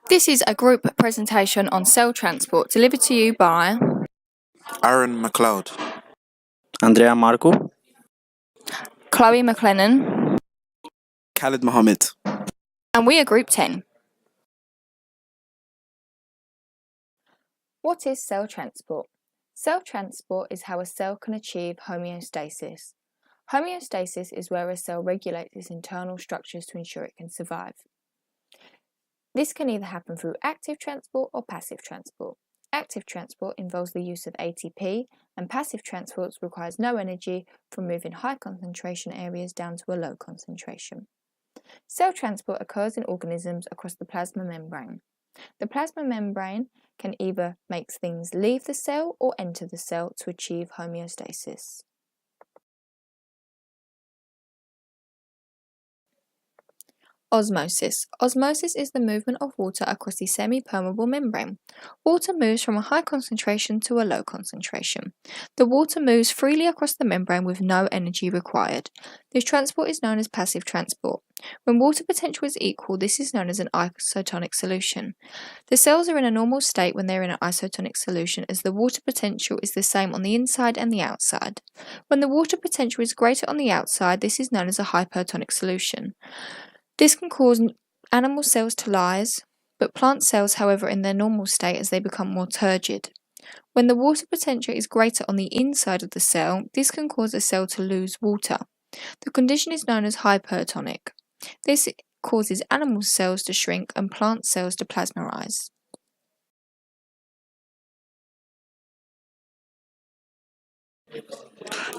This is a group presentation on cell transport delivered to you by Mcleod, Andreas Marku, Mclennan, Khaled Mohammed. and we are Group 10. What is cell transport? Cell transport is how a cell can achieve homeostasis. Homeostasis is where a cell regulates its internal structures to ensure it can survive. This can either happen through active transport or passive transport. Active transport involves the use of ATP, and passive transport requires no energy from moving high concentration areas down to a low concentration. Cell transport occurs in organisms across the plasma membrane. The plasma membrane can either make things leave the cell or enter the cell to achieve homeostasis. Osmosis. Osmosis is the movement of water across the semi-permeable membrane. Water moves from a high concentration to a low concentration. The water moves freely across the membrane with no energy required. This transport is known as passive transport. When water potential is equal, this is known as an isotonic solution. The cells are in a normal state when they are in an isotonic solution, as the water potential is the same on the inside and the outside. When the water potential is greater on the outside, this is known as a hypertonic solution. This can cause animal cells to lyse, but plant cells, however, in their normal state as they become more turgid. When the water potential is greater on the inside of the cell, this can cause a cell to lose water. The condition is known as hypertonic. This causes animal cells to shrink and plant cells to plasmarize.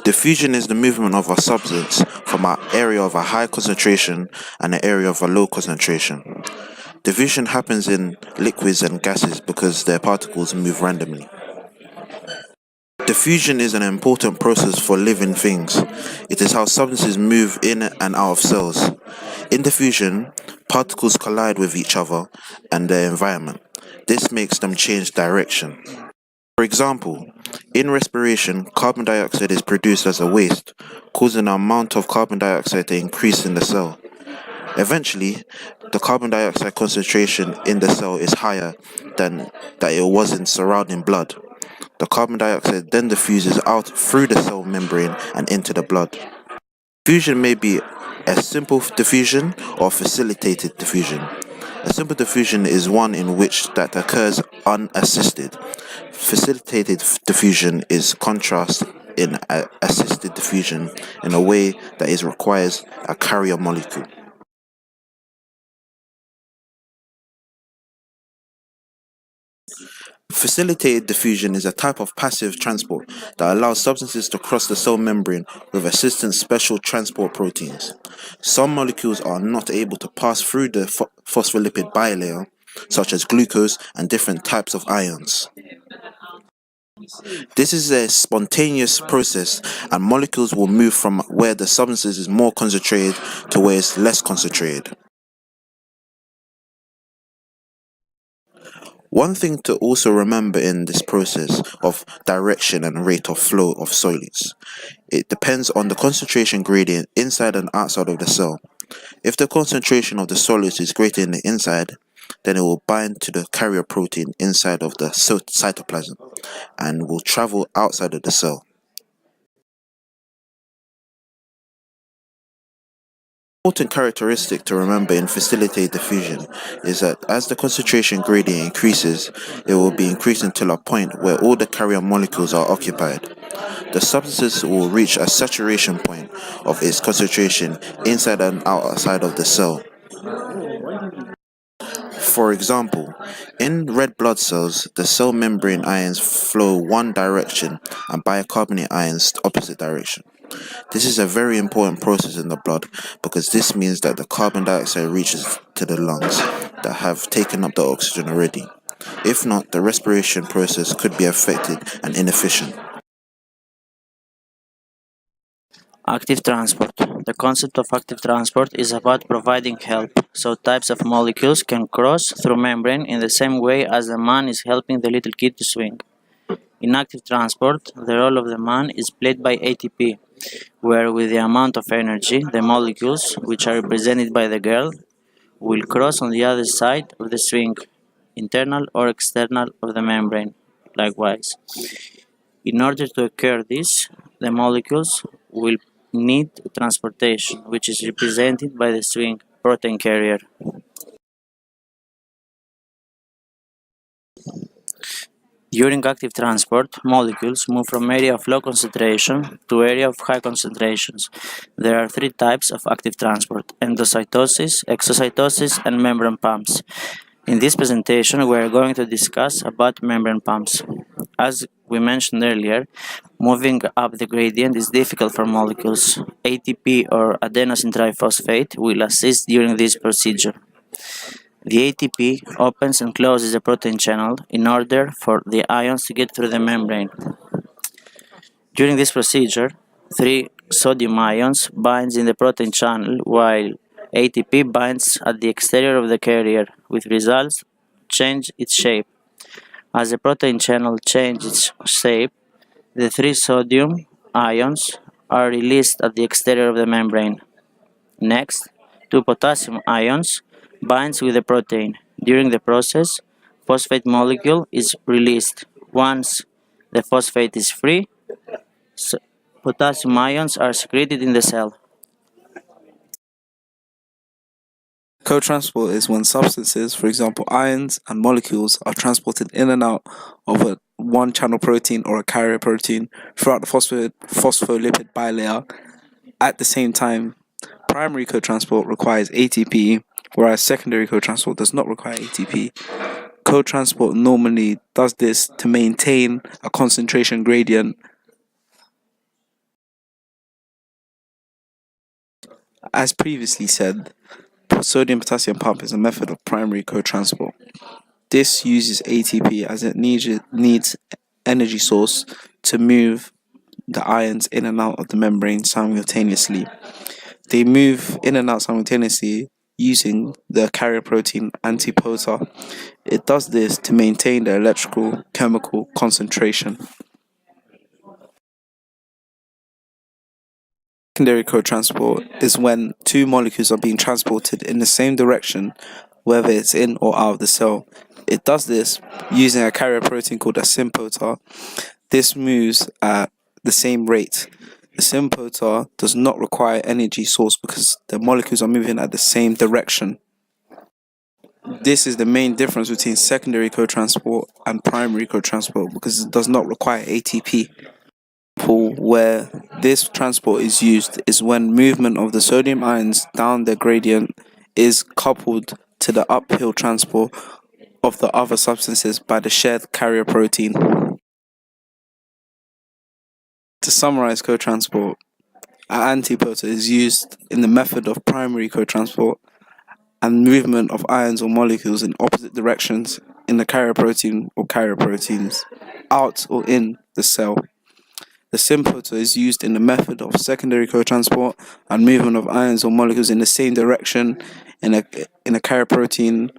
Diffusion is the movement of a substance from an area of a high concentration and an area of a low concentration. Diffusion happens in liquids and gases because their particles move randomly. Diffusion is an important process for living things. It is how substances move in and out of cells. In diffusion, particles collide with each other and their environment. This makes them change direction. For example, in respiration, carbon dioxide is produced as a waste, causing the amount of carbon dioxide to increase in the cell. Eventually, the carbon dioxide concentration in the cell is higher than that it was in surrounding blood. The carbon dioxide then diffuses out through the cell membrane and into the blood. Diffusion may be a simple diffusion or facilitated diffusion. A simple diffusion is one in which that occurs unassisted. Facilitated diffusion is contrast in assisted diffusion in a way that it requires a carrier molecule. Facilitated diffusion is a type of passive transport that allows substances to cross the cell membrane with assistance special transport proteins. Some molecules are not able to pass through the phospholipid bilayer, such as glucose and different types of ions. This is a spontaneous process, and molecules will move from where the substance is more concentrated to where it's less concentrated. One thing to also remember in this process of direction and rate of flow of solids, it depends on the concentration gradient inside and outside of the cell. If the concentration of the solids is greater in the inside, then it will bind to the carrier protein inside of the cytoplasm and will travel outside of the cell. Important characteristic to remember in facilitated diffusion is that as the concentration gradient increases, it will be increasing to a point where all the carrier molecules are occupied. The substances will reach a saturation point of its concentration inside and outside of the cell. For example, in red blood cells, the cell membrane ions flow one direction and bicarbonate ions opposite direction. This is a very important process in the blood because this means that the carbon dioxide reaches to the lungs that have taken up the oxygen already. If not, the respiration process could be affected and inefficient. active transport. The concept of active transport is about providing help, so types of molecules can cross through membrane in the same way as the man is helping the little kid to swing. In active transport, the role of the man is played by ATP, where with the amount of energy, the molecules, which are represented by the girl, will cross on the other side of the swing. internal or external of the membrane. Likewise, in order to occur this, the molecules will need transportation, which is represented by the swing protein carrier. During active transport, molecules move from area of low concentration to area of high concentrations. There are three types of active transport: endocytosis, exocytosis, and membrane pumps. In this presentation, we are going to discuss about membrane pumps. As we mentioned earlier, moving up the gradient is difficult for molecules. ATP or adenosine triphosphate will assist during this procedure. The ATP opens and closes the protein channel in order for the ions to get through the membrane. During this procedure, 3 sodium ions binds in the protein channel while ATP binds at the exterior of the carrier, with results change its shape. As the protein channel changes its shape, the 3 sodium ions are released at the exterior of the membrane. Next, 2 potassium ions binds with the protein. During the process, phosphate molecule is released. Once the phosphate is free, potassium ions are secreted in the cell. Co-transport is when substances, for example ions and molecules, are transported in and out of a one-channel protein or a carrier protein throughout the phospholipid bilayer at the same time. Primary co-transport requires ATP, whereas secondary co-transport does not require ATP. Co-transport normally does this to maintain a concentration gradient. As previously said, sodium-potassium pump is a method of primary co-transport. This uses ATP as it needs energy source to move the ions in and out of the membrane simultaneously. They move in and out simultaneously using the carrier protein antipotar. It does this to maintain the electrical chemical concentration. Secondary co-transport is when two molecules are being transported in the same direction, whether it's in or out of the cell. It does this using a carrier protein called a sympotar. This moves at the same rate. The sympotar does not require energy source because the molecules are moving at the same direction. This is the main difference between secondary co-transport and primary co-transport because it does not require ATP. Where this transport is used is when movement of the sodium ions down the gradient is coupled to the uphill transport of the other substances by the shared carrier protein. To summarize co-transport, an antipotar is used in the method of primary co-transport and movement of ions or molecules in opposite directions in the carrier protein or carrier proteins, out or in the cell. The sympotar is used in the method of secondary co-transport and movement of ions or molecules in the same direction in a carrier protein